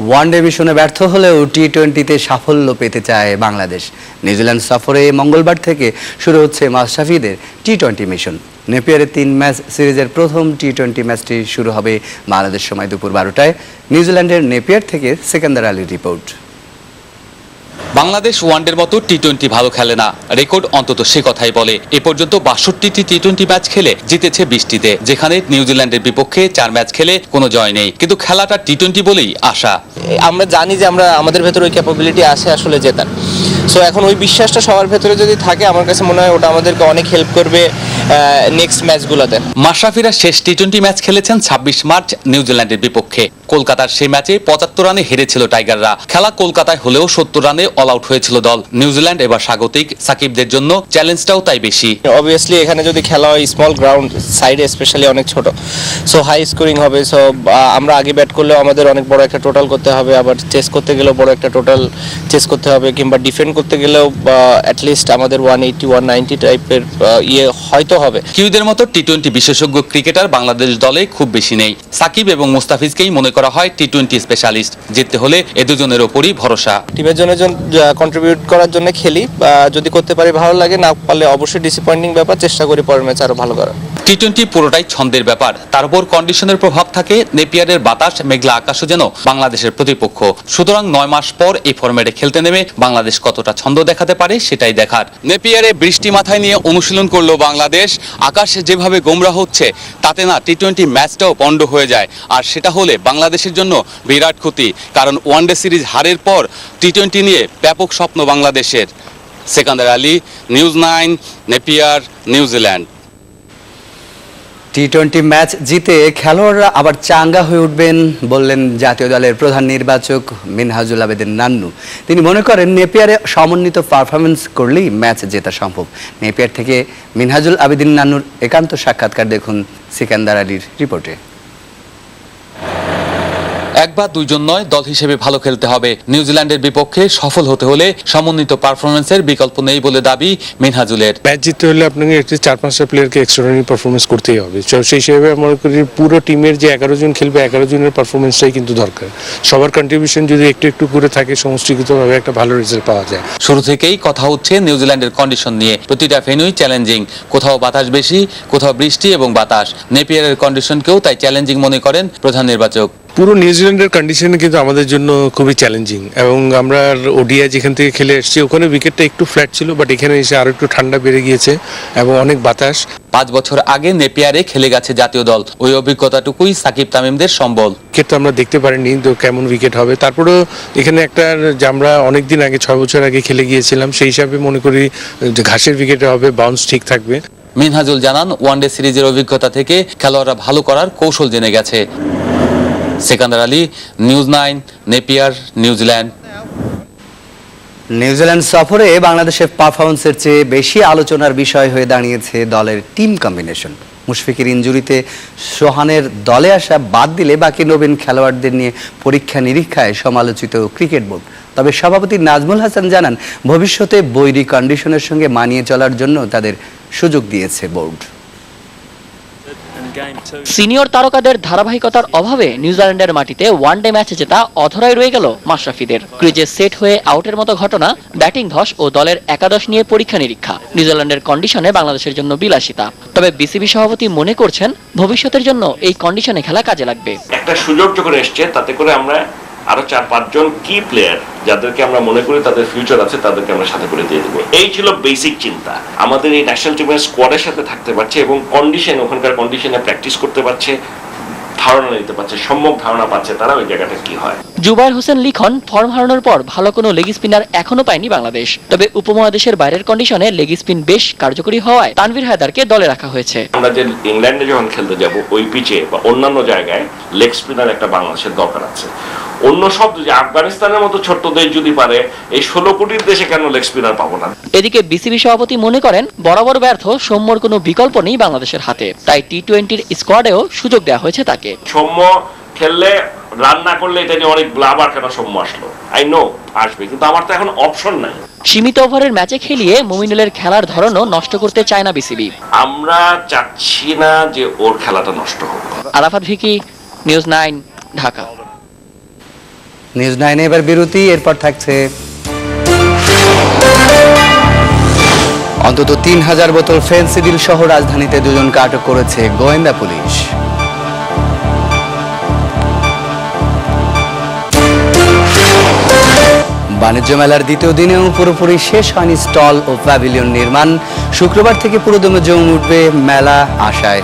One day মিশনে ব্যর্থ হলেও টি-20তে সাফল্য পেতে চায় বাংলাদেশ। নিউজিল্যান্ড সফরে মঙ্গলবার থেকে শুরু হচ্ছে মাশরাফিদের টি-20 মিশন। নেপিয়ারের 3 ম্যাচ সিরিজের প্রথম টি-20 ম্যাচটি শুরু হবে বাংলাদেশ সময় দুপুর 12টায়। নিউজিল্যান্ডের নেপিয়ার থেকে সেকেন্দার আলীর রিপোর্ট। বাংলাদেশ ওয়ানডের মতো টি-20 ভালো খেলে না, রেকর্ড অন্তত সে কথাই বলে। এ পর্যন্ত 62টি টি-20 ম্যাচ খেলে জিতেছে 20টিতে, যেখানে নিউজিল্যান্ডের বিপক্ষে 4 ম্যাচ খেলে কোনো জয় নেই। কিন্তু খেলাটা টি-20 বলেই আশা। আমরা জানি যে আমাদের ভেতরে ওই ক্যাপাবিলিটি আছে আসলে জেতার। সো এখন ওই বিশ্বাসটা সবার ভেতরে যদি থাকে, আমার কাছে মনে হয় ওটা আমাদেরকে অনেক হেল্প করবে নেক্সট ম্যাচগুলোতে। মাশরাফিরা শেষ টি-20 ম্যাচ খেলেছেন 26 মার্চ নিউজিল্যান্ডের বিপক্ষে। কলকাতার সেই ম্যাচে 75 রানে হেরেছিল টাইগাররা। খেলা কলকাতায় হলেও 70 রানে অল আউট হয়েছিল দল। নিউজিল্যান্ড এবার স্বাগতিক, সাকিবদের জন্য চ্যালেঞ্জটাও তাই বেশি। অবভিয়াসলি এখানে যদি খেলা হয় স্মল গ্রাউন্ড, সাইডে স্পেশালি অনেক ছোট, সো হাই স্কোরিং হবে। সো আমরা আগে ব্যাট করলেও আমাদের অনেক বড় একটা টোটাল করতে হবে, আবার চেস করতে গেলেও বড় একটা টোটাল চেস করতে হবে, কিংবা ডিফেন্ড করতে গেলেও অ্যাটলিস্ট আমাদের 180 190 টাইপের হয়তো হবে। কিউদের মতো টি-20 বিশেষজ্ঞ ক্রিকেটার বাংলাদেশ দলে খুব বেশি নেই। সাকিব এবং মুস্তাফিজকেই মনে করা হয় টি-20 স্পেশালিস্ট। জিততে হলে এ দুজনের ওপরই ভরসা। টিমের জন্য কন্ট্রিবিউট করার জন্য খেলি, যদি করতে পারি ভালো লাগে, না পারলে অবশ্যই ডিসঅ্যাপয়েন্টিং ব্যাপার। চেষ্টা করি পরের ম্যাচ আরো ভালো করার। টি-20 পুরোটাই ছন্দের ব্যাপার, তার উপর কন্ডিশনের প্রভাব থাকে। নেপিয়ারের বাতাস, মেঘলা আকাশও যেন বাংলাদেশের প্রতিপক্ষ। সুতরাং 9 মাস পর এই ফরম্যাটে খেলতে নেমে বাংলাদেশ কতটা ছন্দ দেখাতে পারে সেটাই দেখার। নেপিয়ারে বৃষ্টি মাথায় নিয়ে অনুশীলন করলো বাংলাদেশ। আকাশে যেভাবে গোমরা হচ্ছে তাতে না টি-20 ম্যাচটাও পণ্ড হয়ে যায়, আর সেটা হলে বাংলাদেশের জন্য বিরাট ক্ষতি। কারণ ওয়ানডে সিরিজ হারের পর টি-20 নিয়ে ব্যাপক স্বপ্ন বাংলাদেশের। Sekander Ali, news 9, Napier, New Zealand. টি-20 ম্যাচ জিতে খেলোয়াড়রা আবার চাঙ্গা হয়ে উঠবেন বললেন জাতীয় দলের প্রধান নির্বাচক মিনহাজুল আবেদিন নান্নু। তিনি মনে করেন নেপিয়ারে সমন্বিত পারফরমেন্স করলেই ম্যাচ জেতা সম্ভব। নেপিয়ার থেকে মিনহাজুল আবেদিন নান্নুর একান্ত সাক্ষাৎকার দেখুন সেকেন্দার আলীর রিপোর্টে। এক বা দুইজন নয়, দল হিসেবে ভালো খেলতে হবে। নিউজিল্যান্ডের বিপক্ষে সফল হতে হলে সমন্বিত পারফরমেন্সের বিকল্প নেই বলে দাবি মিনহাজুলের। ম্যাচ জিততে হলে আপনাকে একটি 4-5টা প্লেয়ারকে এক্সট্রাঅর্ডিনারি পারফরমেন্স করতেই হবে। সেই হিসেবে মনে করি পুরো টিমের যে 11 জন খেলবে, 11 জনের পারফরমেন্সটাই কিন্তু দরকার। সবার কন্ট্রিবিউশন যদি একটু একটু করে থাকে, সমষ্টিগতভাবে একটা ভালো রেজাল্ট পাওয়া যায়। শুরু থেকেই কথা হচ্ছে নিউজিল্যান্ডের কন্ডিশন নিয়ে। প্রতিটা ভেন্যুই চ্যালেঞ্জিং, কোথাও বাতাস বেশি, কোথাও বৃষ্টি এবং বাতাস। নেপিয়ারের কন্ডিশনকেও তাই চ্যালেঞ্জিং মনে করেন প্রধান নির্বাচক। পুরো নিউজিল্যান্ডের কন্ডিশন কিন্তু আমাদের জন্য খুবই চ্যালেঞ্জিং, এবং আমরা ওডিআই যেখান থেকে খেলে এসেছি ওখানে উইকেটটা একটু ফ্ল্যাট ছিল, বাট এখানে এসে আরো একটু ঠান্ডা বেড়ে গিয়েছে এবং অনেক বাতাস। 5 বছর আগে নেপিয়ারে খেলে গেছে জাতীয় দল, ওই অভিজ্ঞতাটুকুই সাকিব তামিমদের সম্বল। উইকেট তো আমরা দেখতে পারিনি তো কেমন উইকেট হবে, তারপরেও এখানে একটা যে আমরা অনেকদিন আগে 6 বছর আগে খেলে গিয়েছিলাম, সেই হিসাবে মনে করি যে ঘাসের উইকেটে হবে, বাউন্স ঠিক থাকবে। মিনহাজুল জানান, ওয়ানডে সিরিজের অভিজ্ঞতা থেকে খেলোয়াড়রা ভালো করার কৌশল জেনে গেছে। Sekendar Ali, news 9, Napier, New Zealand. New Zealand সফরে বাংলাদেশের পারফরমেন্সের চেয়ে বেশি আলোচনার বিষয় হয়ে দাঁড়িয়েছে দলের টিম কম্বিনেশন। মুশফিকের ইনজুরিতে সোহানের দলে আসা বাদ দিলে বাকি নবীন খেলোয়াড়দের নিয়ে পরীক্ষা নিরীক্ষায় সমালোচিত ক্রিকেট বোর্ড। তবে সভাপতি নাজমুল হাসান জানান, ভবিষ্যতে বৈরী কন্ডিশনের সঙ্গে মানিয়ে চলার জন্য তাদের সুযোগ দিয়েছে বোর্ড। সিনিয়র তারকাদের ধারাবাহিকতার অভাবে নিউজিল্যান্ডের মাটিতে ওয়ানডে ম্যাচ জেতা অধরাই রয়ে গেল মাশরাফিদের। ক্রিজে সেট হয়ে আউটের মতো ঘটনা, ব্যাটিং ধস ও দলের একাদশ নিয়ে পরীক্ষা নিরীক্ষা। নিউজিল্যান্ডের কন্ডিশনে বাংলাদেশের জন্য বিলাসিতা। তবে বিসিবি সভাপতি মনে করছেন ভবিষ্যতের জন্য এই কন্ডিশনে খেলা কাজে লাগবে। একটা সুযোগ যখন এসছে, তাতে করে আমরা আরো 4-5 জন কি প্লেয়ার যাদেরকে আমরা মনে করি তাদের ফিউচার আছে, তাদেরকে আমরা সাথে করে দিয়ে দেবো। এই ছিল বেসিক চিন্তা। আমাদের এই ন্যাশনাল টিমের স্কোয়াডের সাথে থাকতে পারছে এবং কন্ডিশন, ওখানকার কন্ডিশনে প্র্যাকটিস করতে পারছে, ধারণা নিতে পারছে, সম্যক ধারণা পাচ্ছে তারা ওই জায়গাটা কি হয়। জুবায়ের হোসেন লিখন, ফর্ম হারানোর পর ভালো কোনো লেগ স্পিনার এখনো পায়নি বাংলাদেশ। তবে উপমহাদেশের বাইরের কন্ডিশনে লেগ স্পিন বেশ কার্যকরী হওয়ায় তানভীর হায়দারকে দলে রাখা হয়েছে। আমরা যে ইংল্যান্ডে যখন খেলতে যাব, ওই পিচে বা অন্যান্য জায়গায় লেগ স্পিনার একটা বাংলাদেশের দরকার আছে। অন্য সব যে আফগানিস্তানের মতো ছোট্ট দেশ যদি পারে, এই 16 কোটির দেশে কেন লেগ স্পিনার পাবো না? এদিকে বিসিবি সভাপতি মনে করেন, বরাবর ব্যর্থ সৌম্যর কোনো বিকল্প নেই বাংলাদেশের হাতে। তাই টি-20 স্কোয়াডেও সুযোগ দেওয়া হয়েছে তাকে। সৌম্য খেললে, রান না করলে এটা নিয়ে অনেক ব্লাবার কেন সৌম্য আসলো, আই নো আসবে, কিন্তু আমার তো এখন অপশন নাই। সীমিত ওভারের ম্যাচে খেলিয়ে মুমিনুলের খেলার ধরনও নষ্ট করতে চায় না বিসিবি। আমরা চাচ্ছি না যে ওর খেলাটা নষ্ট হোক। আরাফাত ভিকি, নিউজ 9, ঢাকা। নিউজ 9 এবার বিরতি, এরপর থাকছে অন্তত 3000 বোতল ফেন্সিডিল সহ রাজধানীতে দুজনকে আটক করেছে গোয়েন্দা পুলিশ। বাণিজ্য মেলার দ্বিতীয় দিনেও পুরোপুরি শেষ হয়নি স্টল ও প্যাভিলিয়ন নির্মাণ। শুক্রবার থেকে পুরোদমে জমে উঠবে মেলা আশায়